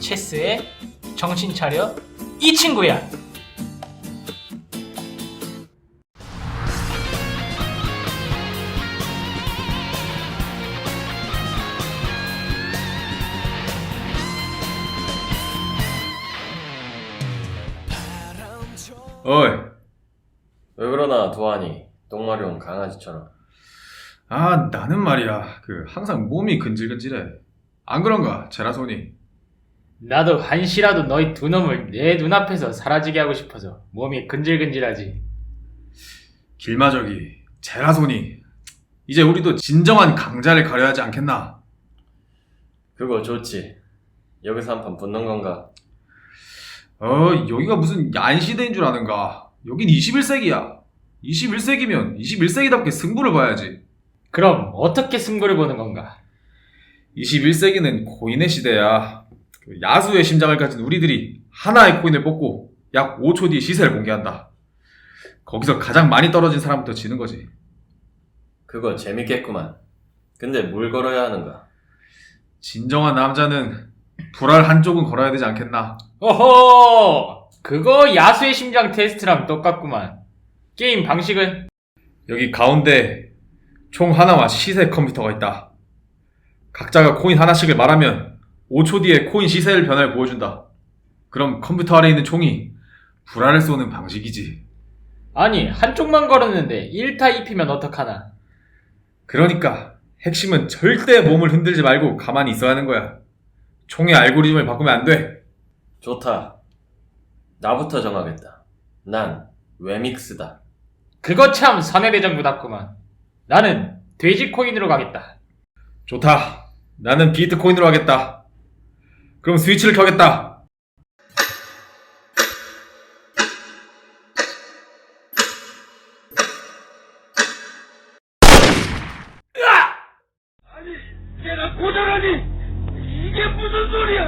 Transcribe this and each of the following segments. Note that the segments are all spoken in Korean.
체스에 정신 차려 이 친구야. 어이, 왜 그러나 도하니 똥마려운 강아지처럼. 나는 말이야, 항상 몸이 근질근질해. 안 그런가, 제라손이? 나도 한시라도 너희 두 놈을 내 눈앞에서 사라지게 하고 싶어서 몸이 근질근질하지. 길마저기, 제라손이. 이제 우리도 진정한 강자를 가려야 하지 않겠나? 그거 좋지. 여기서 한판 붙는 건가? 여기가 무슨 얀시대인 줄 아는가? 여긴 21세기야. 21세기면 21세기답게 승부를 봐야지. 그럼 어떻게 승부를 보는 건가? 21세기는 코인의 시대야. 야수의 심장을 가진 우리들이 하나의 코인을 뽑고 약 5초 뒤에 시세를 공개한다. 거기서 가장 많이 떨어진 사람부터 지는 거지. 그거 재밌겠구만. 근데 뭘 걸어야 하는가? 진정한 남자는 불알 한쪽은 걸어야 되지 않겠나? 어허! 그거 야수의 심장 테스트랑 똑같구만. 게임 방식은? 여기 가운데 총 하나와 시세 컴퓨터가 있다. 각자가 코인 하나씩을 말하면 5초 뒤에 코인 시세를 변화를 보여준다. 그럼 컴퓨터 아래에 있는 총이 불알을 쏘는 방식이지. 아니, 한쪽만 걸었는데 1타 2피면 어떡하나? 그러니까 핵심은 절대 몸을 흔들지 말고 가만히 있어야 하는 거야. 총의 알고리즘을 바꾸면 안 돼. 좋다. 나부터 정하겠다. 난 웨믹스다. 그거 참 선해대정부답구만. 나는 돼지코인으로 가겠다. 좋다. 나는 비트코인으로 하겠다. 그럼 스위치를 켜겠다. 아니, 내가 고자라니! 이게 무슨 소리야!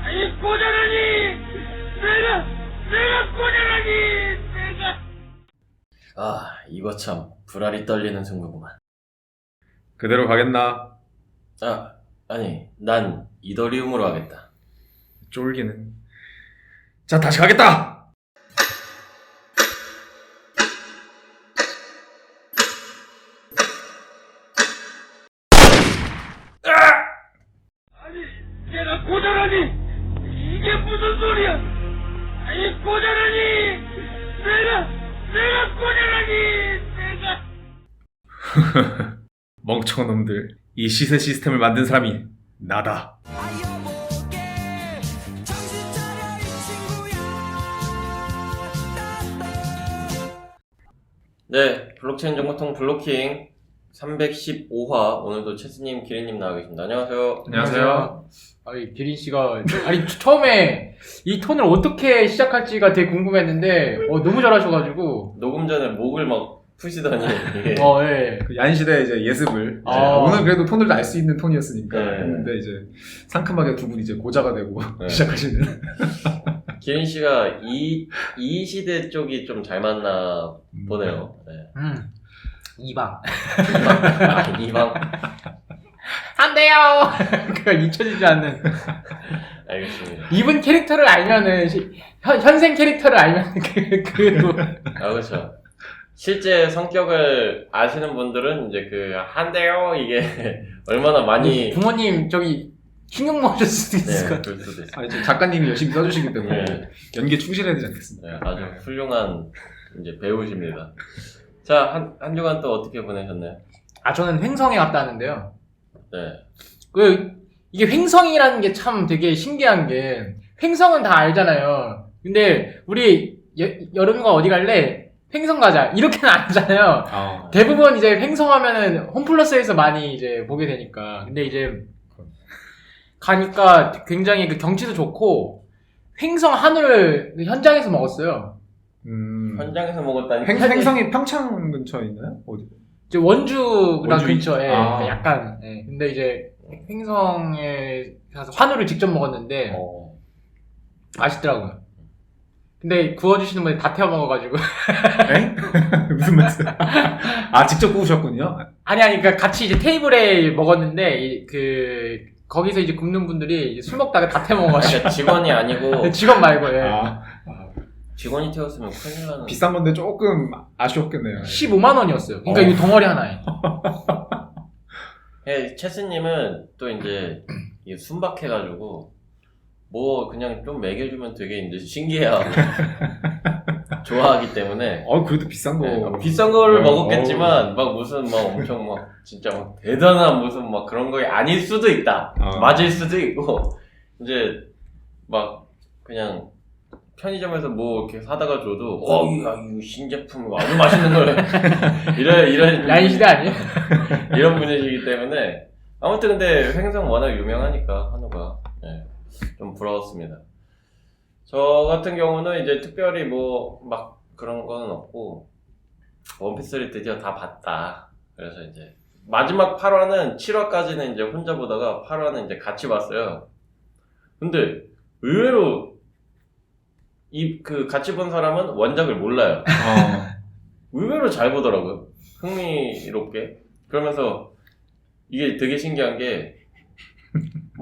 아니, 고자라니! 내가 고자라니! 이거 참 불알이 떨리는 승부구만. 그대로 가겠나? 아니, 난 이더리움으로 하겠다. 쫄기는. 자, 다시 가겠다! 아니, 내가 고자라니! 이게 무슨 소리야! 아니, 고자라니! 내가 고자라니! 멍청한 놈들. 이 시세 시스템을 만든 사람이 나다. 네, 블록체인 정보통 블로킹 315화. 오늘도 체스님, 기린님 나와 계십니다. 안녕하세요. 안녕하세요. 아니, 기린씨가, 처음에 이 톤을 어떻게 시작할지가 되게 궁금했는데, 너무 잘하셔가지고. 녹음 전에 목을 막 푸시더니 이게 예. 얀시대 이제 예습을. 오늘 그래도 톤을 알 수 있는 톤이었으니까 네. 했는데 이제 상큼하게 두 분이 이제 고자가 되고 네. 시작하시는. 기린 씨가 이 시대 쪽이 좀 잘 맞나 보네요. 네. 이방. 이방. 안 돼요! 그가 잊혀지지 않는. 알겠습니다. 이분 캐릭터를 알면은, 현생 캐릭터를 알면, 그렇죠. 실제 성격을 아시는 분들은 이제 한데요 이게 얼마나 많이 부모님, 신경 먹으실 수도 있을 것 같아요. 그럴 수도 있어요. 이제 작가님이 열심히 써주시기 때문에 네. 연기에 충실해야 되지 않겠습니까? 네, 아주 훌륭한 이제 배우십니다. 자, 한 주간 또 어떻게 보내셨나요? 저는 횡성에 갔다 왔는데요. 네. 이게 횡성이라는 게 참 되게 신기한 게, 횡성은 다 알잖아요. 근데, 우리, 여름과 어디 갈래? 횡성 가자. 이렇게는 안 하잖아요. 대부분 이제 횡성하면은 홈플러스에서 많이 이제 보게 되니까. 근데 이제, 가니까 굉장히 경치도 좋고, 횡성 한우를 현장에서 먹었어요. 현장에서 먹었다니. 횡성이 평창 근처에 있나요? 어디? 이제 원주랑 원주 근처에 아. 약간. 근데 이제 횡성에 가서 한우를 직접 먹었는데 맛있더라고요. 근데 구워주시는 분이 다 태워 먹어가지고. 에? 무슨 말씀? 직접 구우셨군요? 아니, 그러니까 같이 이제 테이블에 먹었는데, 거기서 이제 굽는 분들이 이제 술 먹다가 다 태워먹어가지고. 그러니까 직원이 아니고 직원 말고, 예. 직원이 태웠으면 큰일 나는. 비싼 건데 조금 아쉬웠겠네요. 15만 원이었어요. 그러니까 이 덩어리 하나에. 예, 체스님은 또 이제 이게 순박해가지고 뭐 그냥 좀 먹여주면 되게 이제 신기해하고 좋아하기 때문에 그래도 비싼 거. 네, 비싼 거를 먹었겠지만 막 무슨 막 엄청 막 진짜 막 대단한 무슨 막 그런 거 아닐 수도 있다. 맞을 수도 있고 이제 막 그냥 편의점에서 뭐 이렇게 사다가 줘도 이거 신제품 아주 맛있는 걸 이런 야인 시대 아니에요? 이런 분이시기 때문에 아무튼 근데 횡성 워낙 유명하니까 한우가 좀 부러웠습니다. 저 같은 경우는 이제 특별히 뭐 막 그런 거는 없고 원피스를 드디어 다 봤다. 그래서 이제 마지막 8화는 7화까지는 이제 혼자 보다가 8화는 이제 같이 봤어요. 근데 의외로 그 같이 본 사람은 원작을 몰라요. 의외로 잘 보더라고요. 흥미롭게. 그러면서 이게 되게 신기한 게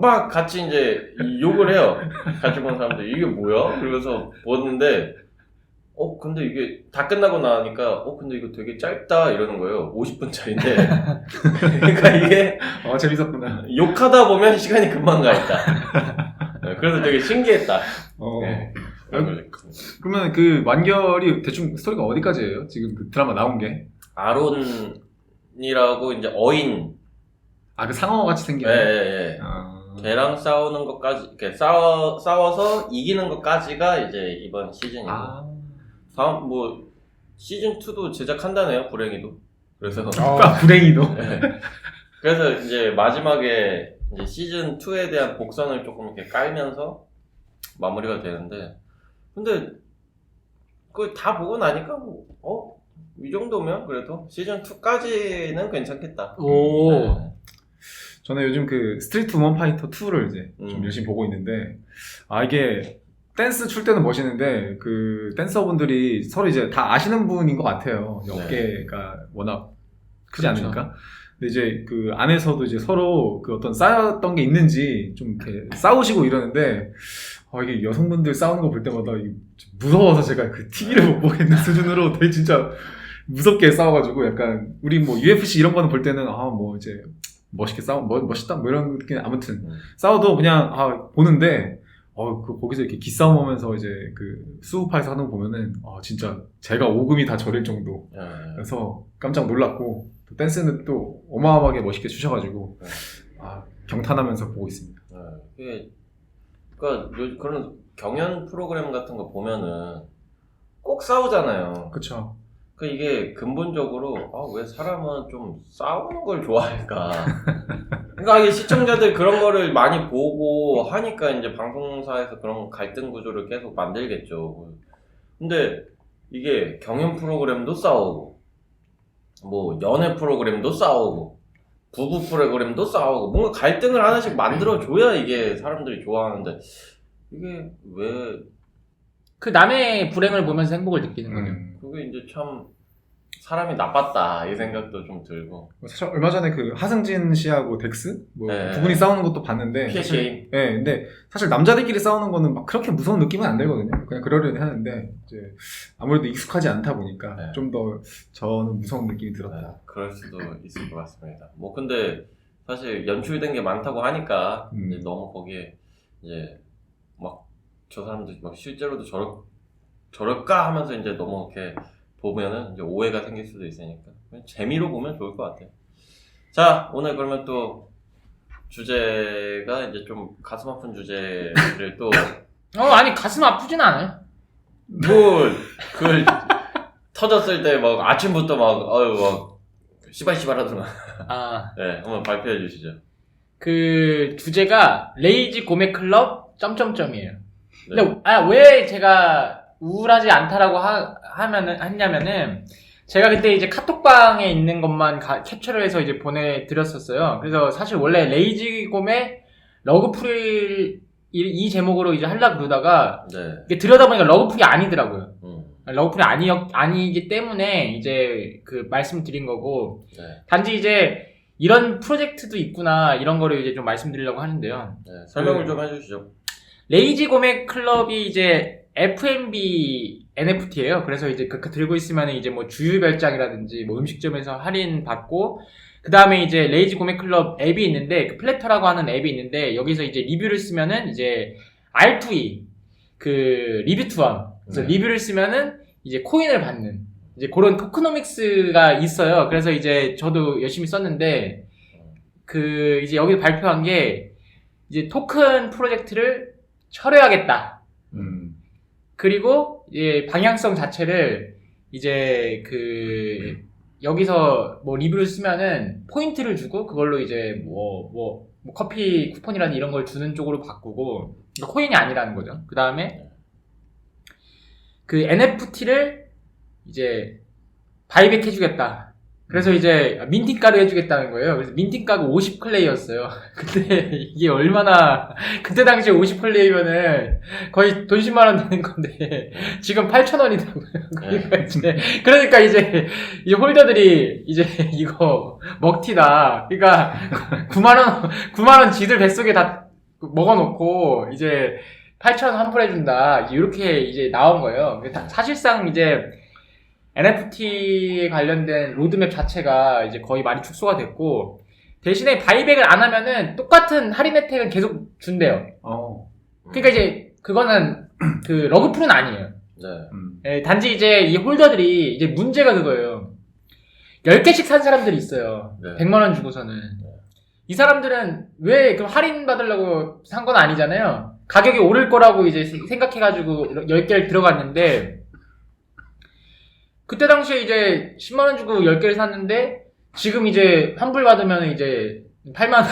막 같이 이제 욕을 해요. 같이 본 사람들 이게 뭐야? 그러면서 보는데 근데 이게 다 끝나고 나니까 근데 이거 되게 짧다 이러는 거예요. 50분짜리인데. 그러니까 이게 재밌었구나. 욕하다 보면 시간이 금방 가 있다. 그래서 되게 신기했다. 네. 그러면 그 완결이 대충 스토리가 어디까지예요? 지금 그 드라마 나온 게? 아론이라고 이제 어인. 그 상어 같이 생긴. 예. 걔랑 싸우는 것까지, 이렇게 싸워서 이기는 것까지가 이제 이번 시즌이고. 다음 뭐 시즌 2도 제작한다네요. 불행히도. 그래서 불행히도. 네. 그래서 이제 마지막에 이제 시즌 2에 대한 복선을 조금 이렇게 깔면서 마무리가 되는데, 근데 그걸 다 보고 나니까 이 정도면 그래도 시즌 2까지는 괜찮겠다. 네. 저는 요즘 그 스트리트 우먼 파이터 2를 이제 좀 열심히 보고 있는데, 이게 댄스 출 때는 멋있는데 그 댄서분들이 서로 이제 다 아시는 분인 것 같아요. 어깨가 워낙 크지 않으니까. 근데 이제 그 안에서도 이제 서로 그 어떤 쌓였던 게 있는지 좀 이렇게 싸우시고 이러는데, 이게 여성분들 싸우는 거 볼 때마다 무서워서 제가 그 TV를 못 보겠는 수준으로 되게 진짜 무섭게 싸워가지고, 약간 우리 뭐 UFC 이런 거는 볼 때는 뭐 이제 멋있게 멋있다 뭐 이런 느낌. 아무튼 싸워도 그냥 보는데 거기서 이렇게 기싸움 하면서 이제 그 수우파에서 하는 거 보면은 진짜 제가 오금이 다 저릴 정도. 그래서 깜짝 놀랐고, 또 댄스는 또 어마어마하게 멋있게 추셔가지고 경탄하면서 보고 있습니다. 그러니까 그런 경연 프로그램 같은 거 보면은 꼭 싸우잖아요. 그쵸. 이게 근본적으로 왜 사람은 좀 싸우는 걸 좋아할까? 그러니까 이게 시청자들 그런 거를 많이 보고 하니까 이제 방송사에서 그런 갈등 구조를 계속 만들겠죠. 근데 이게 경연 프로그램도 싸우고, 뭐 연애 프로그램도 싸우고, 부부 프로그램도 싸우고, 뭔가 갈등을 하나씩 만들어줘야 이게 사람들이 좋아하는데, 이게 왜 그 남의 불행을 보면서 행복을 느끼는 거죠. 그게 이제 참 사람이 나빴다 이 생각도 좀 들고. 사실 얼마 전에 그 하승진 씨하고 덱스 두 분이 싸우는 것도 봤는데, 게임. 근데 사실 남자들끼리 싸우는 거는 막 그렇게 무서운 느낌은 안 들거든요. 그냥 그러려니 하는데 이제 아무래도 익숙하지 않다 보니까 좀 더 저는 무서운 느낌이 들었다. 그럴 수도 있을 것 같습니다. 뭐 근데 사실 연출된 게 많다고 하니까 이제 너무 거기에 이제 막 저 사람들 막 실제로도 저럴까 하면서 이제 너무 이렇게 보면은 이제 오해가 생길 수도 있으니까 그냥 재미로 보면 좋을 것 같아요. 자, 오늘 그러면 또 주제가 이제 좀 가슴 아픈 주제를 또 아니 가슴 아프진 않아요. 그걸 터졌을 때 막 아침부터 막 씨발 하더만. 네, 한번 발표해 주시죠. 그 주제가 레이지 고메 클럽 점점점이에요. 근데 왜 제가 우울하지 않다라고 했냐면은 제가 그때 이제 카톡방에 있는 것만 캡처를 해서 이제 보내드렸었어요. 그래서 사실 원래 레이지 곰의 러그풀 이 제목으로 이제 하려고 그러다가 이게 들여다보니까 러그풀이 아니더라고요. 러그풀이 아니기 때문에 이제 그 말씀드린 거고, 단지 이제 이런 프로젝트도 있구나 이런 거를 이제 좀 말씀드리려고 하는데요. 네, 설명을 좀 해주시죠. 레이지 고맥 클럽이 이제 F&B NFT예요. 그래서 이제 그 들고 있으면 이제 뭐 주유별장이라든지 뭐 음식점에서 할인 받고, 그 다음에 이제 레이지 고맥 클럽 앱이 있는데, 그 플래터라고 하는 앱이 있는데, 여기서 이제 리뷰를 쓰면은 이제 R2E 그 리뷰 투원, 그래서 리뷰를 쓰면은 이제 코인을 받는 이제 그런 토크노믹스가 있어요. 그래서 이제 저도 열심히 썼는데, 그 이제 여기서 발표한 게 이제 토큰 프로젝트를 철회하겠다. 그리고 이제 방향성 자체를 이제 그 여기서 뭐 리뷰를 쓰면은 포인트를 주고 그걸로 이제 뭐 커피 쿠폰이라든 이런 걸 주는 쪽으로 바꾸고, 그러니까 코인이 아니라는 거죠. 그 다음에 그 NFT를 이제 바이백 해주겠다. 그래서 이제 민팅가로 해주겠다는 거예요. 그래서 민팅가가 50클레이였어요. 근데 이게 얼마나, 그때 당시에 50클레이면은 거의 돈 10만 원 되는 건데 지금 8,000원이더라고요. 그러니까 이제 이 홀더들이 이제 이거 먹튀다. 그러니까 9만 원 지들 뱃속에 다 먹어놓고 이제 8,000원 환불해준다. 이렇게 이제 나온 거예요. 사실상 이제 NFT에 관련된 로드맵 자체가 이제 거의 많이 축소가 됐고, 대신에 바이백을 안 하면은 똑같은 할인 혜택은 계속 준대요. 그러니까 이제 그거는 그 러그풀은 아니에요. 예, 단지 이제 이 홀더들이 이제 문제가 그거예요. 10개씩 산 사람들이 있어요. 100만 원 주고서는. 이 사람들은 왜 그럼 할인 받으려고 산 건 아니잖아요. 가격이 오를 거라고 이제 생각해가지고 10개를 들어갔는데, 그때 당시에 이제 10만원 주고 10개를 샀는데, 지금 이제 환불 받으면 이제 8만원.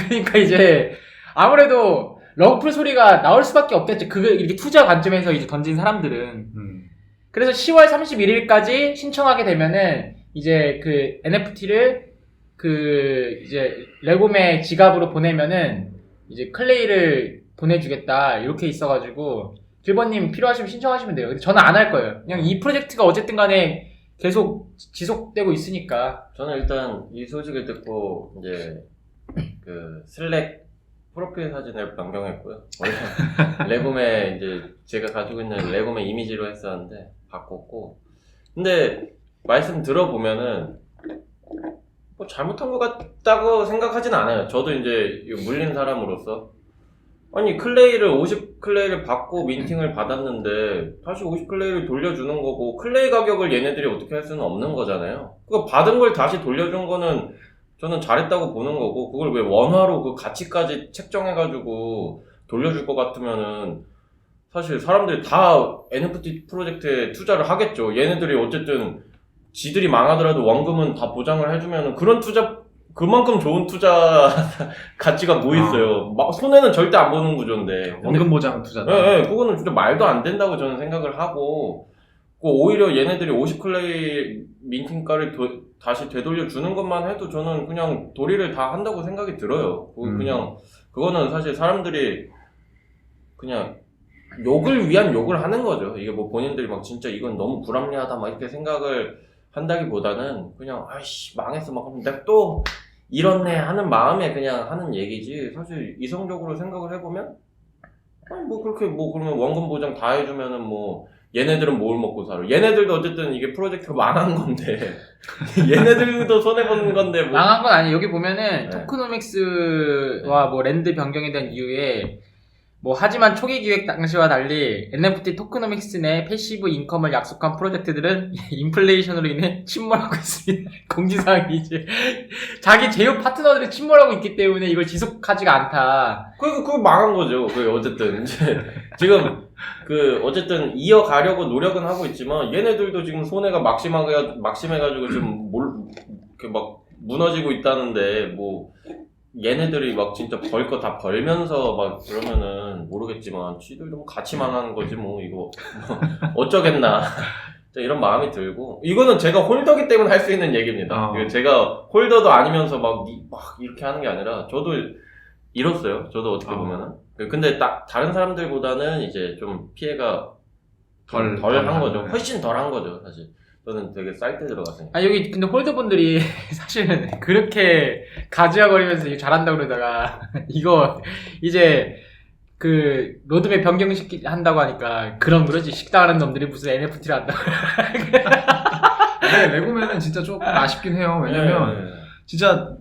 그러니까 이제 아무래도 러그풀 소리가 나올 수밖에 없겠죠. 그게 이렇게 투자 관점에서 이제 던진 사람들은. 그래서 10월 31일까지 신청하게 되면은 이제 그 NFT를 그 이제 레고메 지갑으로 보내면은 이제 클레이를 보내주겠다. 이렇게 있어가지고, 길버님 필요하시면 신청하시면 돼요. 근데 저는 안 할 거예요. 그냥 이 프로젝트가 어쨌든 간에 계속 지속되고 있으니까. 저는 일단 이 소식을 듣고 이제 그 슬랙 프로필 사진을 변경했고요. 원래 레고메 이제 제가 가지고 있는 레고메 이미지로 했었는데 바꿨고, 근데 말씀 들어보면은 뭐 잘못한 것 같다고 생각하진 않아요. 저도 이제 물린 사람으로서, 아니 클레이를 50클레이를 받고 민팅을 받았는데 다시 50클레이를 돌려주는 거고, 클레이 가격을 얘네들이 어떻게 할 수는 없는 거잖아요. 그거 받은 걸 다시 돌려준 거는 저는 잘했다고 보는 거고, 그걸 왜 원화로 그 가치까지 책정해가지고 돌려줄 것 같으면은 사실 사람들이 다 NFT 프로젝트에 투자를 하겠죠. 얘네들이 어쨌든 지들이 망하더라도 원금은 다 보장을 해주면은 그런 투자, 그만큼 좋은 투자 가치가 뭐 있어요. 막 손해는 절대 안 보는 구조인데. 원금 보장 투자다. 네, 그거는 진짜 말도 안 된다고 저는 생각을 하고, 오히려 얘네들이 50클레이 민팅가를 다시 되돌려 주는 것만 해도 저는 그냥 도리를 다 한다고 생각이 들어요. 그냥 그거는 사실 사람들이 그냥 욕을 위한 욕을 하는 거죠. 이게 뭐 본인들이 막 진짜 이건 너무 불합리하다 막 이렇게 생각을 한다기보다는 그냥 아이씨 망했어 막 그럼 내가 또 이렇네 하는 마음에 그냥 하는 얘기지. 사실 이성적으로 생각을 해보면 아니 뭐 그렇게 뭐 그러면 원금 보장 다 해주면은 뭐 얘네들은 뭘 먹고 살아. 얘네들도 어쨌든 이게 프로젝트가 망한 건데 얘네들도 손해보는 건데 뭐. 망한 건 아니에요. 여기 보면은 네. 토크노믹스와 뭐 랜드 변경에 대한 이유에 뭐 하지만 초기 기획 당시와 달리 NFT 토크노믹스 내 패시브 인컴을 약속한 프로젝트들은 인플레이션으로 인해 침몰하고 있습니다. 공지사항이 이제 자기 제휴 파트너들이 침몰하고 있기 때문에 이걸 지속하지가 않다. 그거 망한 거죠. 그 어쨌든 이제 지금 그 어쨌든 이어가려고 노력은 하고 있지만 얘네들도 지금 손해가 막심해가지고 지금 이렇게 막 무너지고 있다는데 뭐. 얘네들이 막 진짜 벌 거 다 벌면서 막 그러면은 모르겠지만 지들도 뭐 같이 망하는 거지 뭐 이거 뭐 어쩌겠나 이런 마음이 들고, 이거는 제가 홀더기 때문에 할 수 있는 얘기입니다. 제가 홀더도 아니면서 막 이렇게 하는 게 아니라 저도 잃었어요. 저도 어떻게 보면은. 근데 딱 다른 사람들보다는 이제 좀 피해가 덜 한 거죠. 훨씬 덜 한 거죠 사실. 저는 되게 쌀 때 들어갔으니까. 아, 여기 근데 홀더분들이 사실은 그렇게 가지가거리면서 이거 잘한다고 그러다가 이거 이제 그 로드맵 한다고 하니까 그러지 식당하는 놈들이 무슨 NFT를 한다고. 네, 레고맨은 진짜 조금 아쉽긴 해요. 왜냐면 진짜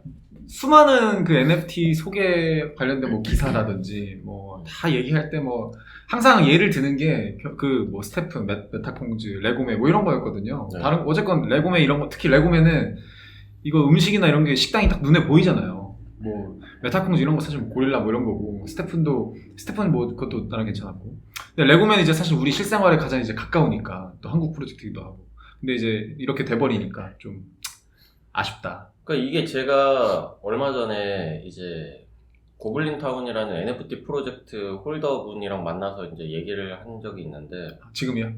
수많은 그 NFT 소개 관련된 뭐 기사라든지 뭐 다 얘기할 때 뭐 항상 예를 드는 게 그 뭐 스테픈, 메타콩즈, 레고맨 뭐 이런 거였거든요. 네. 다른 어쨌건 레고맨 이런 거 특히 레고맨은 이거 음식이나 이런 게 식당이 딱 눈에 보이잖아요. 뭐 메타콩즈 이런 거 사실 뭐 고릴라 뭐 이런 거고 스테픈 뭐 그것도 나랑 괜찮았고. 근데 레고맨 이제 사실 우리 실생활에 가장 이제 가까우니까 또 한국 프로젝트이기도 하고. 근데 이제 이렇게 돼버리니까 좀 아쉽다. 그러니까 이게 제가 얼마 전에 이제 고블린 타운이라는 NFT 프로젝트 홀더분이랑 만나서 이제 얘기를 한 적이 있는데 지금이요?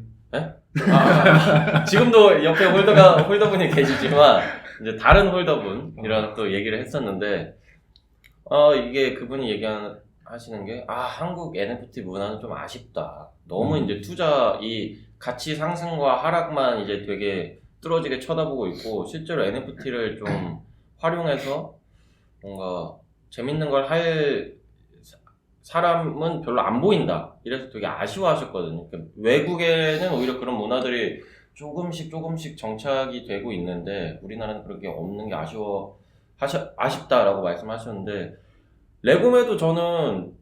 지금도 옆에 홀더분이 계시지만 이제 다른 홀더분이랑 또 얘기를 했었는데 이게 그분이 얘기하시는 게 한국 NFT 문화는 좀 아쉽다. 너무 이제 이 가치 상승과 하락만 이제 되게 뚫어지게 쳐다보고 있고 실제로 NFT를 좀 활용해서 뭔가 재밌는 걸 할 사람은 별로 안 보인다. 이래서 되게 아쉬워하셨거든요. 그러니까 외국에는 오히려 그런 문화들이 조금씩 정착이 되고 있는데 우리나라는 그런 게 없는 게 아쉽다라고 말씀하셨는데 레고매도 저는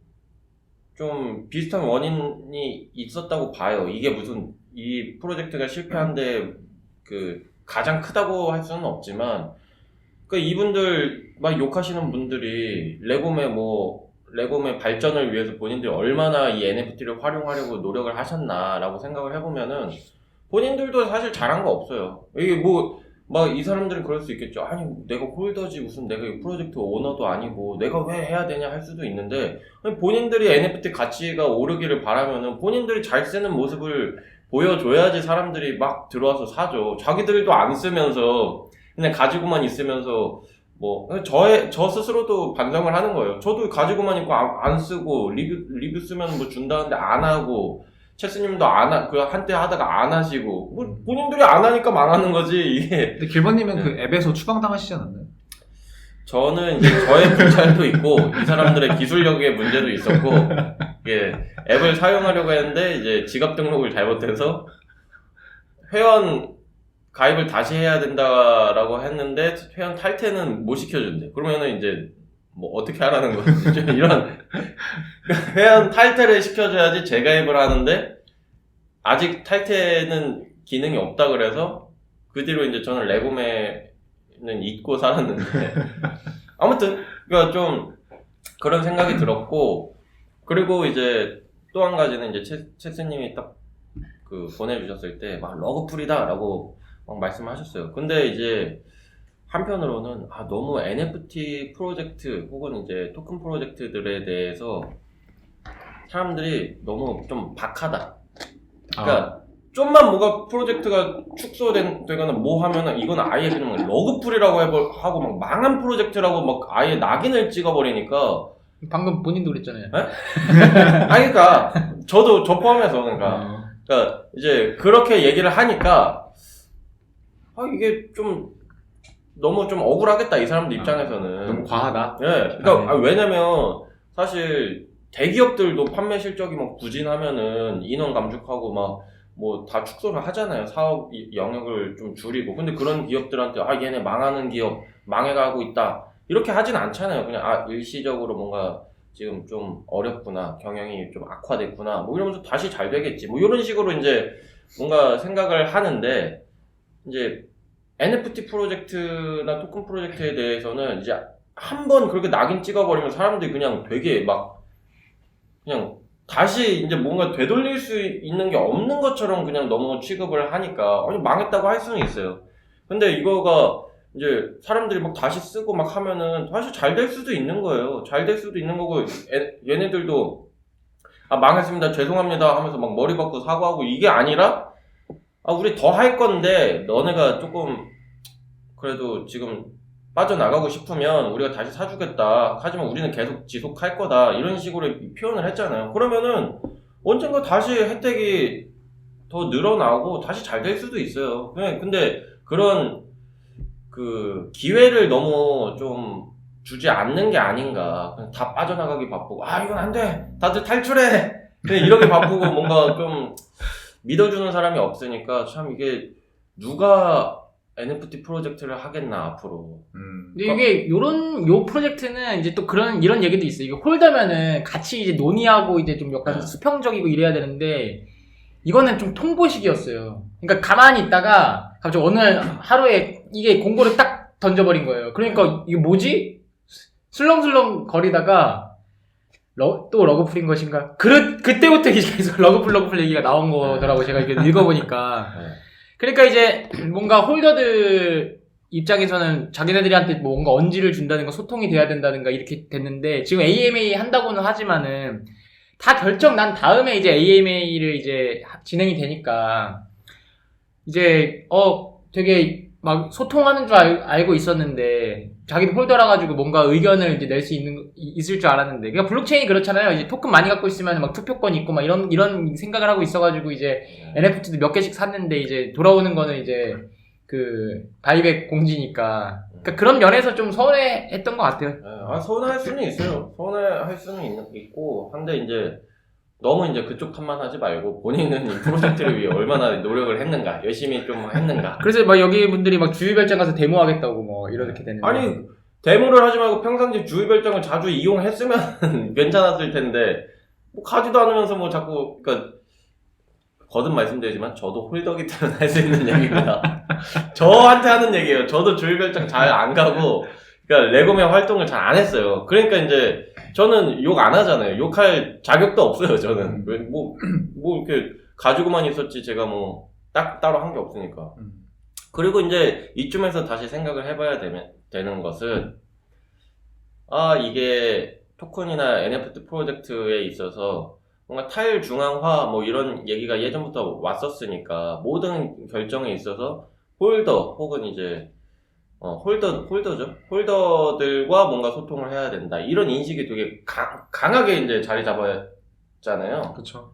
좀 비슷한 원인이 있었다고 봐요. 이게 무슨 이 프로젝트가 실패한데 그 가장 크다고 할 수는 없지만 그 이분들 막 욕하시는 분들이 레고매 발전을 위해서 본인들이 얼마나 이 NFT를 활용하려고 노력을 하셨나라고 생각을 해보면은 본인들도 사실 잘한 거 없어요. 이게 막 이 사람들은 그럴 수 있겠죠. 아니 내가 홀더지 무슨 내가 이 프로젝트 오너도 아니고 내가 왜 해야 되냐 할 수도 있는데 본인들이 NFT 가치가 오르기를 바라면은 본인들이 잘 쓰는 모습을 보여줘야지 사람들이 막 들어와서 사죠. 자기들도 안 쓰면서 그냥 가지고만 있으면서 저 스스로도 반성을 하는 거예요. 저도 가지고만 있고 안 쓰고 리뷰 쓰면 뭐 준다는데 안 하고 체스님도 한때 하다가 안 하시고 본인들이 안 하니까 망하는 거지 이게. 근데 길버님은 그 앱에서 추방당하시지 않았나요? 저는 이제 저의 문제도 있고 이 사람들의 기술력의 문제도 있었고 이게 앱을 사용하려고 했는데 이제 지갑 등록을 잘못해서 회원 가입을 다시 해야 된다라고 했는데 회원 탈퇴는 못 시켜준대. 그러면은 이제 뭐 어떻게 하라는 거지? 이런 회원 탈퇴를 시켜줘야지 재가입을 하는데 아직 탈퇴는 기능이 없다 그래서 그 뒤로 이제 저는 레고매는 잊고 살았는데 아무튼 그러니까 좀 그런 생각이 들었고 그리고 이제 또 한 가지는 이제 체스님이 딱 그 보내주셨을 때 막 러그풀이다라고 막 말씀하셨어요. 근데 이제 한편으로는 너무 NFT 프로젝트 혹은 이제 토큰 프로젝트들에 대해서 사람들이 너무 좀 박하다. 그러니까 좀만 뭐가 프로젝트가 축소되거나 뭐 하면은 이건 아예 그냥 러그풀이라고 하고 막 망한 프로젝트라고 막 아예 낙인을 찍어버리니까 방금 본인도 그랬잖아요. 그러니까 저 포함해서 그러니까 이제 그렇게 얘기를 하니까 이게 좀 너무 좀 억울하겠다 이 사람들 입장에서는. 너무 과하다. 네, 그러니까 왜냐면 사실 대기업들도 판매 실적이 막 부진하면은 인원 감축하고 막 뭐 다 축소를 하잖아요. 사업 영역을 좀 줄이고. 근데 그런 기업들한테 얘네 망하는 기업 망해가고 있다 이렇게 하진 않잖아요. 그냥 일시적으로 뭔가 지금 좀 어렵구나, 경영이 좀 악화됐구나 뭐 이러면서 다시 잘 되겠지 뭐 이런 식으로 이제 뭔가 생각을 하는데 이제 NFT 프로젝트나 토큰 프로젝트에 대해서는 이제 한번 그렇게 낙인 찍어버리면 사람들이 그냥 되게 막 그냥 다시 이제 뭔가 되돌릴 수 있는 게 없는 것처럼 그냥 너무 취급을 하니까 망했다고 할 수는 있어요. 근데 이거가 이제 사람들이 막 다시 쓰고 막 하면은 사실 잘 될 수도 있는 거예요. 잘 될 수도 있는 거고 얘네들도 망했습니다 죄송합니다 하면서 막 머리 박고 사과하고 이게 아니라 우리 더 할 건데 너네가 조금 그래도 지금 빠져나가고 싶으면 우리가 다시 사주겠다. 하지만 우리는 계속 지속할 거다. 이런 식으로 표현을 했잖아요. 그러면은 언젠가 다시 혜택이 더 늘어나고 다시 잘 될 수도 있어요. 그냥 근데 그런 그 기회를 너무 좀 주지 않는 게 아닌가. 그냥 다 빠져나가기 바쁘고 이건 안 돼. 다들 탈출해. 그냥 이렇게 바쁘고 뭔가 좀 믿어주는 사람이 없으니까 참 이게 누가 NFT 프로젝트를 하겠나 앞으로. 근데 이게 요 프로젝트는 이제 또 이런 얘기도 있어요. 이게 홀더면은 같이 이제 논의하고 이제 좀 약간 수평적이고 이래야 되는데 이거는 좀 통보식이었어요. 그러니까 가만히 있다가 갑자기 어느 하루에 이게 공고를 딱 던져버린 거예요. 그러니까 이게 뭐지? 술렁술렁 거리다가 또 러그풀인 것인가? 그때부터 이제 계속 러그풀 얘기가 나온 거더라고요. 제가 이렇게 읽어보니까. 그러니까 이제 뭔가 홀더들 입장에서는 자기네들한테 뭔가 언지를 준다든가 소통이 돼야 된다든가 이렇게 됐는데 지금 AMA 한다고는 하지만은 다 결정 난 다음에 이제 AMA를 이제 진행이 되니까 이제 되게 막 소통하는 줄 알고 있었는데 자기 홀더라 가지고 뭔가 의견을 이제 낼 수 있을 줄 알았는데 그러니까 블록체인이 그렇잖아요. 이제 토큰 많이 갖고 있으면 막 투표권 있고 막 이런 생각을 하고 있어가지고 이제 NFT도 몇 개씩 샀는데 이제 돌아오는 거는 이제 그 바이백 공지니까 그러니까 그런 면에서 좀 서운해했던 것 같아요. 서운할 수는 있어요. 서운할 수는 있고 한데 이제 너무 이제 그쪽 탓만 하지 말고 본인은 이 프로젝트를 위해 얼마나 노력을 했는가, 열심히 좀 했는가. 그래서 막 여기 분들이 막 주유별장 가서 데모하겠다고 뭐 이렇게 되는데. 아니 데모를 하지 말고 평상시 주유별장을 자주 이용했으면 괜찮았을 텐데 뭐 가지도 않으면서 뭐 자꾸 그러니까 거듭 말씀드리지만 저도 홀더기 때문에 할 수 있는 얘기입니다. 저한테 하는 얘기예요. 저도 주유별장 잘 안 가고 그러니까 레고맨 활동을 잘 안 했어요. 그러니까 이제 저는 욕 안 하잖아요. 욕할 자격도 없어요. 저는 뭐 이렇게 가지고만 있었지 제가 뭐 따로 한 게 없으니까. 그리고 이제 이쯤에서 다시 생각을 해봐야 되는 것은 이게 토큰이나 NFT 프로젝트에 있어서 뭔가 탈중앙화 뭐 이런 얘기가 예전부터 왔었으니까 모든 결정에 있어서 홀더 혹은 이제 홀더죠. 홀더들과 뭔가 소통을 해야 된다. 이런 인식이 되게 강하게 이제 자리 잡았잖아요. 그렇죠.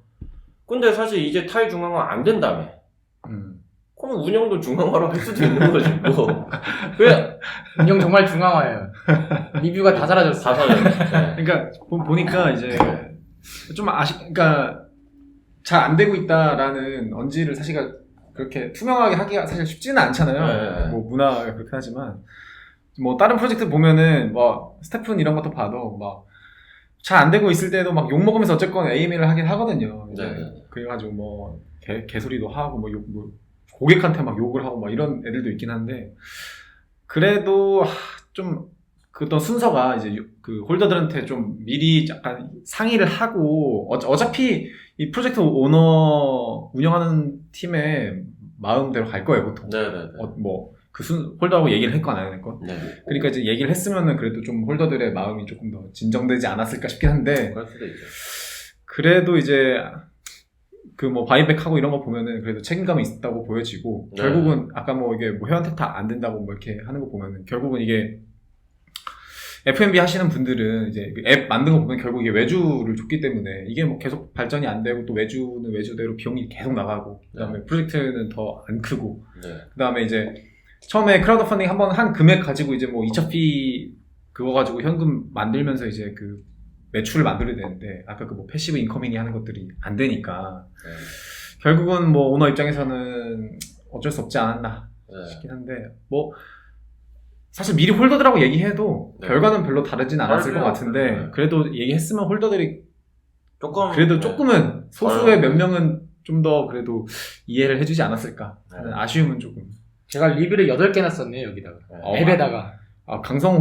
근데 사실 이제 탈중앙화 안 된다며. 그럼 운영도 중앙화로 할 수도 있는 거지, 뭐. 운영 정말 중앙화예요. 리뷰가 다 사라졌어요. 다 사라졌어요. 네. 그러니까 보니까 이제 좀 그러니까 잘 안 되고 있다라는 언지를 사실 그렇게 투명하게 하기가 사실 쉽지는 않잖아요. 네. 뭐 문화가 그렇긴 하지만 뭐 다른 프로젝트 보면은 뭐 스태픈 이런 것도 봐도 막 잘 안 되고 있을 때도 막 욕 먹으면서 어쨌건 AMA를 하긴 하거든요. 이제 네. 그래가지고 뭐 개소리도 하고 뭐 고객한테 막 욕을 하고 막 이런 애들도 있긴 한데 그래도 좀 그 어떤 순서가 이제 그 홀더들한테 좀 미리 약간 상의를 하고 어차피 이 프로젝트 오너 운영하는 팀의 마음대로 갈 거예요 보통. 네네네. 홀더하고 얘기를 했건 안 했건. 네. 그러니까 이제 얘기를 했으면은 그래도 좀 홀더들의 마음이 조금 더 진정되지 않았을까 싶긴 한데. 그럴 수도 있죠. 그래도 이제 그 뭐 바이백하고 이런 거 보면은 그래도 책임감이 있다고 보여지고 네. 결국은 아까 뭐 이게 뭐 회원 탓 안 된다고 뭐 이렇게 하는 거 보면은 결국은 이게 F&B 하시는 분들은 이제 앱 만든 거 보면 결국 이게 외주를 줬기 때문에 이게 뭐 계속 발전이 안 되고 또 외주는 외주대로 비용이 계속 나가고 그다음에 프로젝트는 더 안 크고 그다음에 이제 처음에 크라우드 펀딩 한번 한 금액 가지고 이제 뭐 2차 피 그거 가지고 현금 만들면서 이제 그 매출을 만들어야 되는데 아까 그 뭐 패시브 인커밍이 하는 것들이 안 되니까 결국은 뭐 오너 입장에서는 어쩔 수 없지 않았나 싶긴 한데 뭐 사실 미리 홀더들하고 얘기해도 결과는 별로 다르진 않았을 것 같은데 그래도 얘기했으면 홀더들이 조금은 소수의 몇 명은 좀 더 그래도 이해를 해주지 않았을까 하는 아쉬움은 조금. 제가 리뷰를 8개나 썼네요 여기다가 앱에다가. 왕성한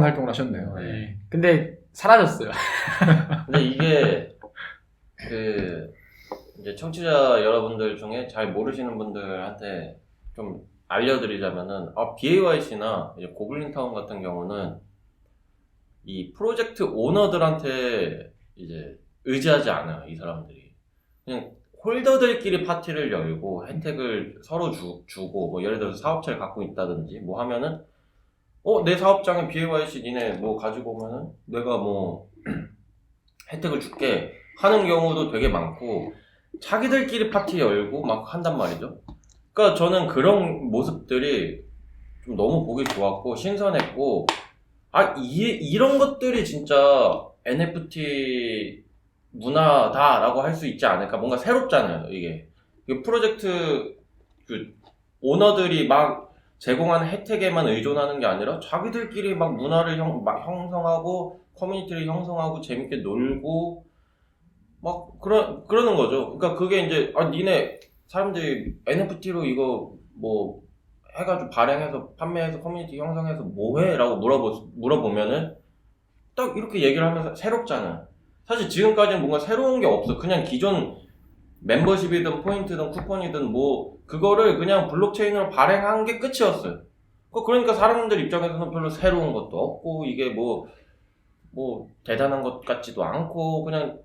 활동을 하셨네요. 네. 근데 사라졌어요. 근데 이게 이제 청취자 여러분들 중에 잘 모르시는 분들한테 좀 알려드리자면은 BAYC나 이제 고블린타운 같은 경우는 이 프로젝트 오너들한테 이제 의지하지 않아요. 이 사람들이 그냥 홀더들끼리 파티를 열고 혜택을 서로 주고 뭐 예를 들어서 사업체를 갖고 있다든지 뭐 하면은 내 사업장에 BAYC 니네 뭐 가지고 오면은 내가 뭐 혜택을 줄게 하는 경우도 되게 많고 자기들끼리 파티 열고 막 한단 말이죠. 그러니까 저는 그런 모습들이 좀 너무 보기 좋았고 신선했고, 이런 것들이 진짜 NFT 문화다라고 할 수 있지 않을까. 뭔가 새롭잖아요, 이게 프로젝트 그 오너들이 막 제공하는 혜택에만 의존하는 게 아니라 자기들끼리 막 문화를 막 형성하고 커뮤니티를 형성하고 재밌게 놀고 막 그러는 거죠. 그러니까 그게 이제 니네 사람들이 NFT로 이거 뭐 해가지고 발행해서 판매해서 커뮤니티 형성해서 뭐해? 라고 물어보면은 딱 이렇게 얘기를 하면서 새롭잖아요. 사실 지금까지는 뭔가 새로운 게 없어. 그냥 기존 멤버십이든 포인트든 쿠폰이든 뭐 그거를 그냥 블록체인으로 발행한 게 끝이었어요. 그러니까 사람들 입장에서는 별로 새로운 것도 없고 이게 뭐 대단한 것 같지도 않고 그냥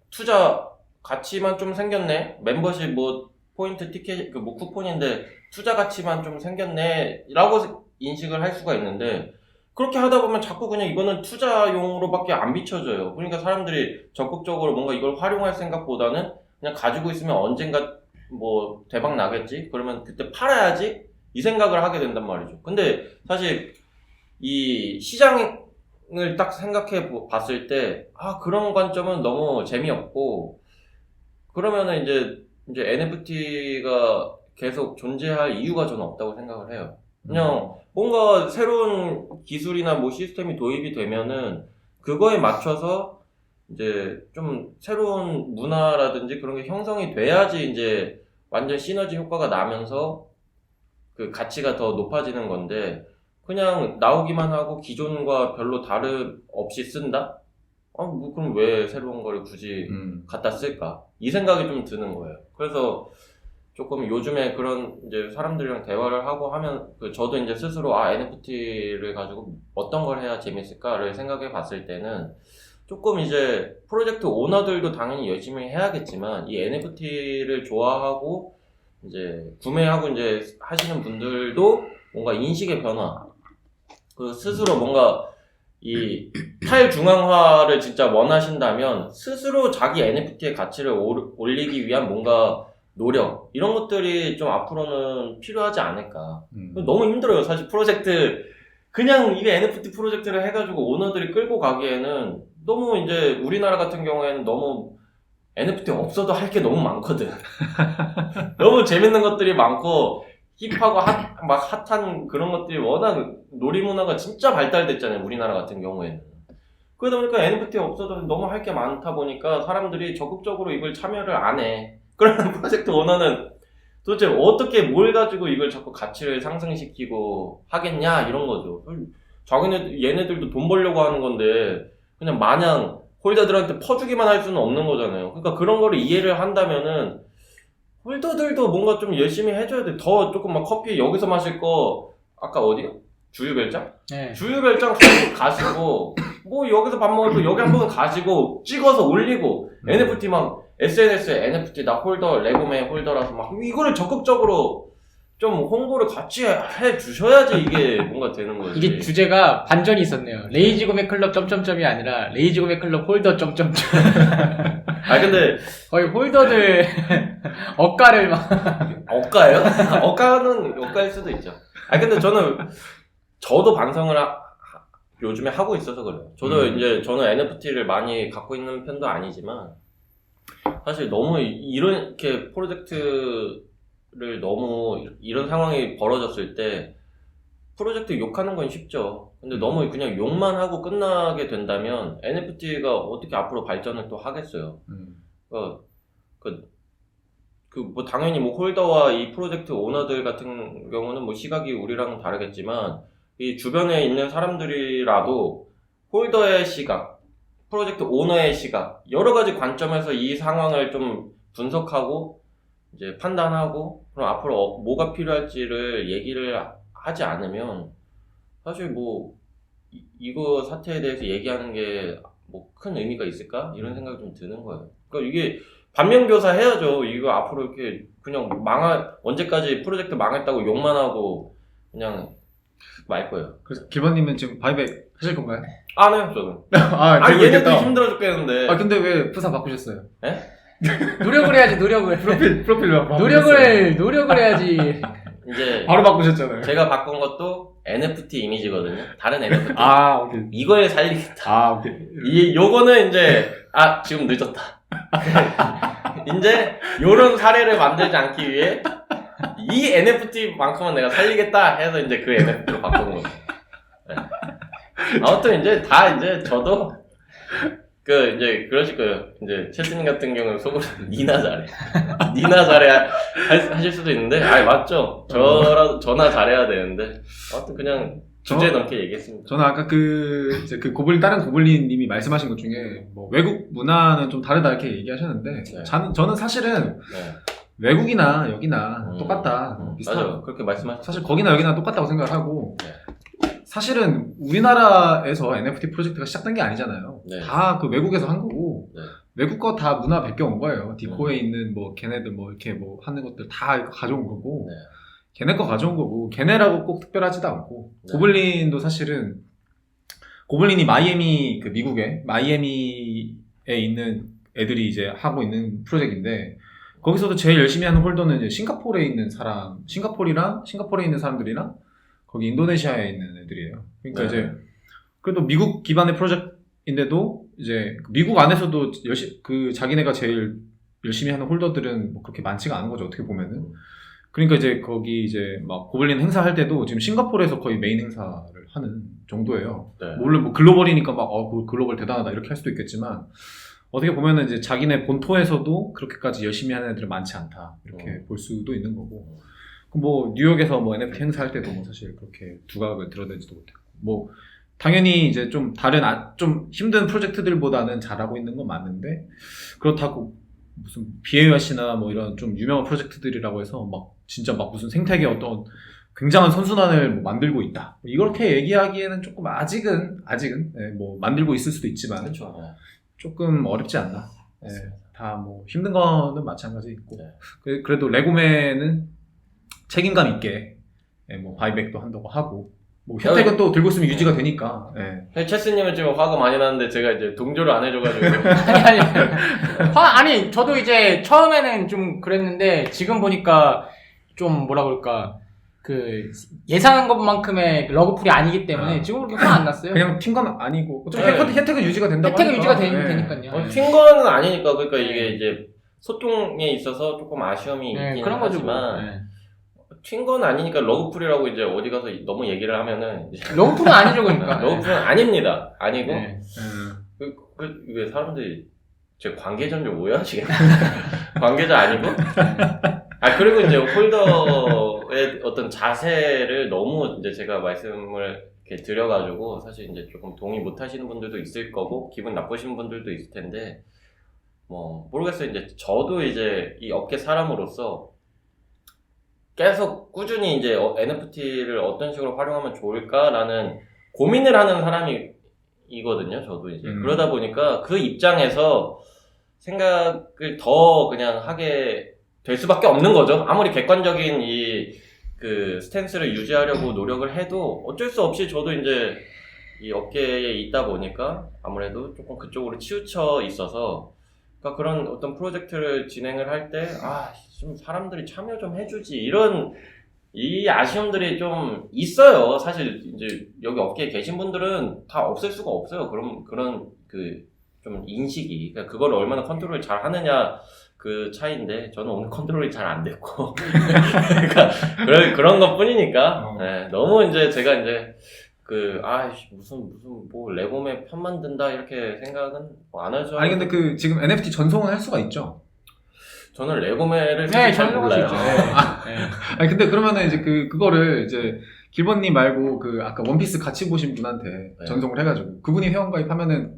투자 가치만 좀 생겼네. 멤버십 뭐 포인트 티켓 뭐 쿠폰인데 투자 가치만 좀 생겼네 라고 인식을 할 수가 있는데, 그렇게 하다 보면 자꾸 그냥 이거는 투자용으로밖에 안 비춰져요. 그러니까 사람들이 적극적으로 뭔가 이걸 활용할 생각보다는 그냥 가지고 있으면 언젠가 뭐 대박 나겠지? 그러면 그때 팔아야지? 이 생각을 하게 된단 말이죠. 근데 사실 이 시장을 딱 생각해 봤을 때 그런 관점은 너무 재미없고, 그러면은 이제 NFT가 계속 존재할 이유가 저는 없다고 생각을 해요. 그냥 뭔가 새로운 기술이나 뭐 시스템이 도입이 되면은 그거에 맞춰서 이제 좀 새로운 문화라든지 그런 게 형성이 돼야지 이제 완전 시너지 효과가 나면서 그 가치가 더 높아지는 건데, 그냥 나오기만 하고 기존과 별로 다름 없이 쓴다? 뭐 그럼 왜 새로운 거를 굳이 갖다 쓸까? 이 생각이 좀 드는 거예요. 그래서 조금 요즘에 그런 이제 사람들이랑 대화를 하고 하면 저도 이제 스스로 NFT를 가지고 어떤 걸 해야 재밌을까를 생각해 봤을 때는 조금 이제 프로젝트 오너들도 당연히 열심히 해야겠지만 이 NFT를 좋아하고 이제 구매하고 이제 하시는 분들도 뭔가 인식의 변화, 그 스스로 뭔가 이 탈중앙화를 진짜 원하신다면 스스로 자기 NFT의 가치를 올리기 위한 뭔가 노력, 이런 것들이 좀 앞으로는 필요하지 않을까. 너무 힘들어요, 사실 프로젝트. 그냥 이게 NFT 프로젝트를 해가지고 오너들이 끌고 가기에는 너무 이제 우리나라 같은 경우에는 너무 NFT 없어도 할 게 너무 많거든. 너무 재밌는 것들이 많고 힙하고 막 핫한 그런 것들이 워낙 놀이문화가 진짜 발달됐잖아요, 우리나라 같은 경우에는. 그러다 보니까 NFT 없어도 너무 할 게 많다 보니까 사람들이 적극적으로 이걸 참여를 안 해. 그러면 프로젝트 오너는 도대체 어떻게 뭘 가지고 이걸 자꾸 가치를 상승시키고 하겠냐 이런 거죠. 얘네들도 돈 벌려고 하는 건데 그냥 마냥 홀더들한테 퍼주기만 할 수는 없는 거잖아요. 그러니까 그런 거를 이해를 한다면은 홀더들도 뭔가 좀 열심히 해줘야 돼. 더 조금 막 커피 여기서 마실 거 아까 어디요? 주유별장? 네. 주유별장 가시고 뭐 여기서 밥 먹을 거 여기 한 번 가시고 찍어서 올리고 NFT 막 SNS에 NFT 나 홀더 레고맨 홀더라서 막 이거를 적극적으로 좀 홍보를 같이 해 주셔야지 이게 뭔가 되는 거지. 이게 주제가 반전이 있었네요. 레이지 구매 클럽 점점점이 아니라 레이지 구매 클럽 홀더 점점점. 근데 거의 홀더들 억가를 막. 억가예요? 억가일 수도 있죠. 근데 저도 반성을 요즘에 하고 있어서 그래요. 저도 이제 저는 NFT를 많이 갖고 있는 편도 아니지만 사실 너무 이렇게 프로젝트를 너무 이런 상황이 벌어졌을 때 프로젝트 욕하는 건 쉽죠. 근데 너무 그냥 욕만 하고 끝나게 된다면 NFT가 어떻게 앞으로 발전을 또 하겠어요. 뭐 당연히 뭐 홀더와 이 프로젝트 오너들 같은 경우는 뭐 시각이 우리랑은 다르겠지만 이 주변에 있는 사람들이라도 홀더의 시각, 프로젝트 오너의 시각, 여러 가지 관점에서 이 상황을 좀 분석하고 이제 판단하고 그럼 앞으로 뭐가 필요할지를 얘기를 하지 않으면 사실 뭐 이거 사태에 대해서 얘기하는 게 뭐 큰 의미가 있을까? 이런 생각이 좀 드는 거예요. 그러니까 이게 반면교사 해야죠. 이거 앞으로 이렇게 그냥 언제까지 프로젝트 망했다고 욕만 하고 그냥 말 거예요. 그래서 기반님은 지금 바이백 하실 건가요? 안 해요, 저는. 들고 얘네도 있겠다. 힘들어 죽겠는데. 근데 왜 부산 바꾸셨어요? 예? 노력을 해야지, 노력을. 프로필 막 노력을 해야지. 이제 바로 바꾸셨잖아요. 제가 바꾼 것도 NFT 이미지거든요. 다른 NFT. 오케이. 이걸 살리겠다. 오케이. 요거는 이제 지금 늦었다. 이제 요런 사례를 만들지 않기 위해 이 NFT만큼은 내가 살리겠다 해서 이제 그 NFT로 바꾸는 거죠. 네. 아무튼 이제 저도 이제 그러실 거예요. 이제 채스님 같은 경우는 속으로 니나 잘해. 니나 잘해 하실 수도 있는데, 맞죠. 저나 잘해야 되는데. 아무튼 그냥 주제 넘게 얘기했습니다. 저는 아까 다른 고블린님이 말씀하신 것 중에, 뭐, 외국 문화는 좀 다르다 이렇게 얘기하셨는데, 네. 저는 사실은 네. 외국이나 여기나 똑같다. 맞아요. 그렇게 말씀하셨죠. 사실 거기나 여기나 똑같다고 생각을 하고, 네. 사실은 우리나라에서 NFT 프로젝트가 시작된 게 아니잖아요. 네. 다 그 외국에서 한 거고, 네. 외국 거 다 문화 베껴온 거예요. 디코에 있는 뭐 걔네들 뭐 이렇게 뭐 하는 것들 다 가져온 거고, 네. 걔네 거 가져온 거고, 걔네라고 꼭 특별하지도 않고, 네. 고블린도 사실은, 고블린이 마이애미, 미국에, 마이애미에 있는 애들이 이제 하고 있는 프로젝트인데, 거기서도 제일 열심히 하는 홀더는 이제 싱가포르에 있는 싱가포르에 있는 사람들이랑, 거기 인도네시아에 있는 애들이에요. 그러니까 네. 이제, 그래도 미국 기반의 프로젝트인데도, 이제, 미국 안에서도 자기네가 제일 열심히 하는 홀더들은 뭐 그렇게 많지가 않은 거죠, 어떻게 보면은. 그러니까 이제 거기 이제 막 고블린 행사할 때도 지금 싱가포르에서 거의 메인 행사를 하는 정도예요. 네. 물론 뭐 글로벌이니까 막 그 글로벌 대단하다 이렇게 할 수도 있겠지만 어떻게 보면은 이제 자기네 본토에서도 그렇게까지 열심히 하는 애들은 많지 않다 이렇게 볼 수도 있는 거고. 뭐 뉴욕에서 뭐 NFT 행사할 때도 뭐 사실 그렇게 두각을 드러내지도 못했고 뭐 당연히 이제 좀 다른 좀 힘든 프로젝트들보다는 잘하고 있는 건 맞는데 그렇다고 무슨 비에이와시나 뭐 이런 좀 유명한 프로젝트들이라고 해서 막 진짜 막 무슨 생태계 어떤 굉장한 선순환을 뭐 만들고 있다. 이렇게 얘기하기에는 조금 아직은 뭐 만들고 있을 수도 있지만 그렇죠. 네. 조금 어렵지 않나. 다 뭐 힘든 거는 마찬가지 있고 네. 그래도 레고맨은 책임감 있게 뭐 바이백도 한다고 하고 뭐 혜택은 또 들고 있으면 유지가 되니까. 체스님은 지금 화가 많이 나는데 제가 이제 동조를 안 해줘가지고. 아니, 저도 이제 처음에는 좀 그랬는데, 지금 보니까 좀 뭐라 그럴까, 예상한 것만큼의 러그풀이 아니기 때문에 지금 그렇게 화 안 났어요. 그냥 튄 건 아니고. 좀 네. 혜택은 유지가 된다고 혜택은 유지가 하니까. 되니까요. 튄 거는 아니니까. 그러니까 이게 이제 소통에 있어서 조금 아쉬움이 있긴 그런 거죠. 하지만. 튄 건 아니니까 러그풀이라고 이제 어디 가서 너무 얘기를 하면은. 러그풀은 아니죠, 그러니까. 러그풀은 아닙니다. 아니고. 네. 왜 사람들이 제 관계자인 줄 오해하시겠네. 관계자 아니고? 그리고 이제 홀더의 어떤 자세를 너무 이제 제가 말씀을 이렇게 드려가지고 사실 이제 조금 동의 못 하시는 분들도 있을 거고 기분 나쁘신 분들도 있을 텐데 뭐 모르겠어요. 이제 저도 이제 이 업계 사람으로서 계속 꾸준히 이제 NFT를 어떤 식으로 활용하면 좋을까라는 고민을 하는 사람이거든요. 저도 이제 그러다 보니까 그 입장에서 생각을 더 그냥 하게 될 수밖에 없는 거죠. 아무리 객관적인 스탠스를 유지하려고 노력을 해도 어쩔 수 없이 저도 이제 이 업계에 있다 보니까 아무래도 조금 그쪽으로 치우쳐 있어서 그러니까 그런 어떤 프로젝트를 진행을 할 때 좀 사람들이 참여 좀 해주지 이 아쉬움들이 좀 있어요. 사실 이제 여기 업계에 계신 분들은 다 없앨 수가 없어요. 그런 좀 인식이 그러니까 그걸 얼마나 컨트롤을 잘 하느냐 그 차이인데 저는 오늘 컨트롤이 잘 안 됐고 그러니까 그런 것 뿐이니까 네, 너무 이제 제가 이제 무슨 뭐 레고맨 편 만든다 이렇게 생각은 안 하죠. 아니 근데 지금 NFT 전송은 할 수가 있죠. 저는 레고맨을 사실 잘 몰라요. 아니 근데 그러면은 이제 그거를 이제 길버님 말고 아까 원피스 같이 보신 분한테 전송을 해가지고 그분이 회원가입하면은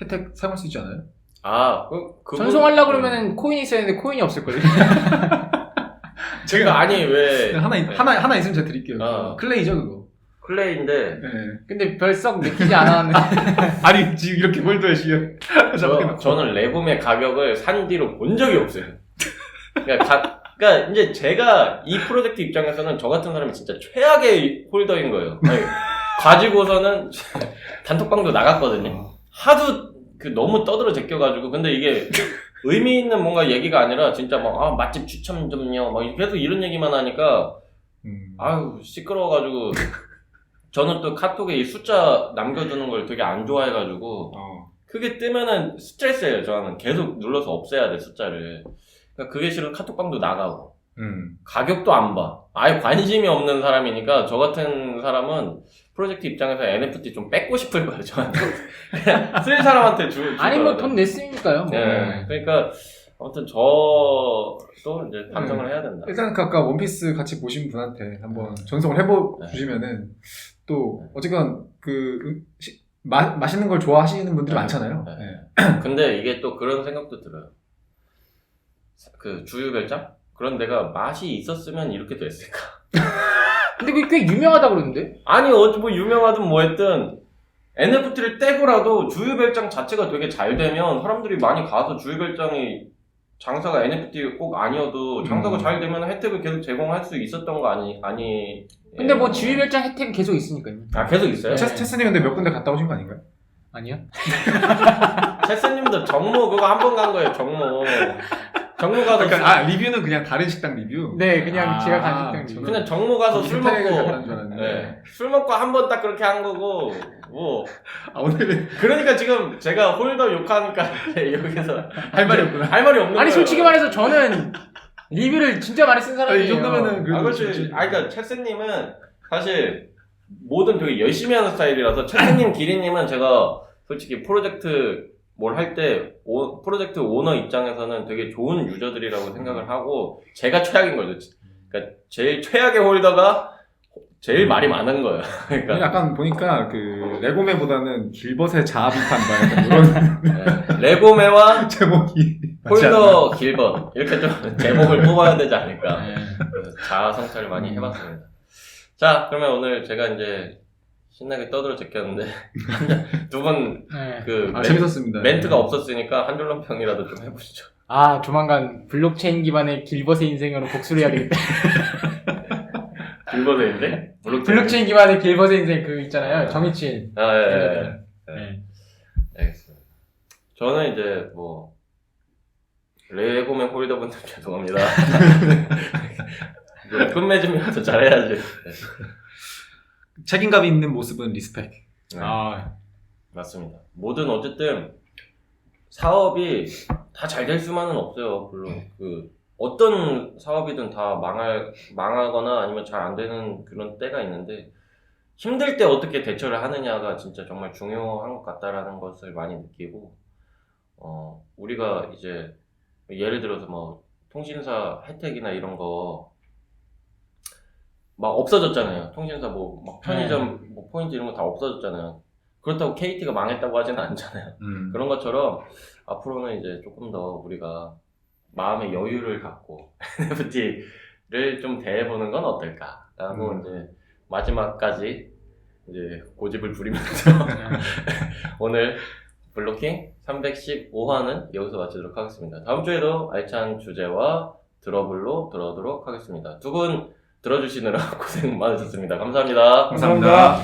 혜택 사용할 수 있지 않아요? 전송하려고 그러면은 코인이 있어야 되는데 코인이 없을걸요? 제가 왜 하나 있으면 제가 드릴게요. 클레이죠 그거. 클레이인데. 근데 별썩 느끼지 않았는데. 아니 지금 이렇게 홀더에 시연. 저는 레고맨 가격을 산 뒤로 본 적이 없어요. 그러니까 이제 제가 이 프로젝트 입장에서는 저 같은 사람이 진짜 최악의 홀더인 거예요. 가지고서는 단톡방도 나갔거든요. 하도 너무 떠들어 제껴가지고 근데 이게 의미 있는 뭔가 얘기가 아니라 진짜 막 맛집 추천 좀요 막 계속 이런 얘기만 하니까 아유 시끄러워가지고 저는 또 카톡에 이 숫자 남겨두는 걸 되게 안 좋아해가지고 그게 뜨면은 스트레스예요. 저는 계속 눌러서 없애야 돼 숫자를. 그러니까 그게 싫은 카톡방도 나가고 가격도 안 봐. 아예 관심이 없는 사람이니까 저 같은 사람은 프로젝트 입장에서 NFT 좀 뺏고 싶을 거예요. 저한테 그냥 쓸 사람한테 아니 뭐 돈 냈으니까요. 뭐. 네. 그러니까 아무튼 저도 이제 반성을 해야 된다. 일단 아까 원피스 같이 보신 분한테 한번 전송을 해주시면은 또 어쨌건 맛있는 걸 좋아하시는 분들이 많잖아요. 네. 근데 이게 또 그런 생각도 들어요. 그 주유별장? 그런 데가 맛이 있었으면 이렇게 됐을까? 근데 그게 꽤 유명하다고 그러는데? 아니 어디 뭐 유명하든 뭐했든 NFT를 떼고라도 주유별장 자체가 되게 잘 되면 사람들이 많이 가서 주유별장이 장사가 NFT 꼭 아니어도 장사가 잘 되면 혜택을 계속 제공할 수 있었던 거 아니? 근데 뭐 지휘별장 혜택은 계속 있으니까요. 아 계속 있어요? 체스님 근데 몇 군데 갔다 오신 거 아닌가요? 아니요? 체스님도 정모 그거 한 번 간 거예요. 정모 가서 그러니까 리뷰는 그냥 다른 식당 리뷰? 네, 그냥 제가 간 식당 리뷰. 그냥 정모 가서 술 먹고 갔다는 줄 알았는데. 네. 술 먹고 한 번 딱 그렇게 한 거고 뭐 오늘은 그러니까 지금 제가 홀더 욕하니까 여기서 할 말이 없구나. 할 말이 없는 아니 거예요. 솔직히 말해서 저는 리뷰를 진짜 많이 쓴 사람이에요. 이 정도면은 그래도 그렇지. 그러니까 체스님은 사실 뭐든 되게 열심히 하는 스타일이라서 체스님, 기린님은 제가 솔직히 프로젝트 뭘 할 때 프로젝트 오너 입장에서는 되게 좋은 유저들이라고 생각을 하고 제가 최악인 거죠. 그러니까 제일 최악의 홀더가 제일 말이 많은 거예요. 그러니까 약간 보니까 레고맨보다는 길벗의 자아비판다 이런 네. 레고매와 제목이 맞지 홀더 길벗 이렇게 좀 제목을 뽑아야 되지 않을까. 네. 그래서 자아 성찰을 많이 해봤습니다. 자, 그러면 오늘 제가 이제 신나게 떠들어 제꼈는데 두 분 네. 재밌었습니다. 멘트가 없었으니까 한 줄로 평이라도 좀 해보시죠. 조만간 블록체인 기반의 길벗의 인생으로 복수를 해야 되겠다. 길벗인데? 블록체인 기반의 길벗의 인생 그 있잖아요. 정의친. 예. 네. 알겠습니다. 저는 이제 레고맨 홀더분들 죄송합니다. 끝맺음이라도 잘해야지. 책임감 있는 모습은 리스펙. 네. 맞습니다. 어쨌든 사업이 다 잘 될 수만은 없어요. 물론 어떤 사업이든 다 망하거나 아니면 잘 안 되는 그런 때가 있는데 힘들 때 어떻게 대처를 하느냐가 진짜 정말 중요한 것 같다라는 것을 많이 느끼고 우리가 이제 예를 들어서 통신사 혜택이나 이런 거 막 없어졌잖아요. 통신사 편의점 포인트 이런 거 다 없어졌잖아요. 그렇다고 KT가 망했다고 하지는 않잖아요. 그런 것처럼 앞으로는 이제 조금 더 우리가 마음의 여유를 갖고 NFT를 좀 대해보는 건 어떨까라고 이제 마지막까지 이제 고집을 부리면서 오늘 블로킹 315화는 여기서 마치도록 하겠습니다. 다음 주에도 알찬 주제와 드러블로 들어오도록 하겠습니다. 두 분 들어주시느라 고생 많으셨습니다. 감사합니다. 감사합니다.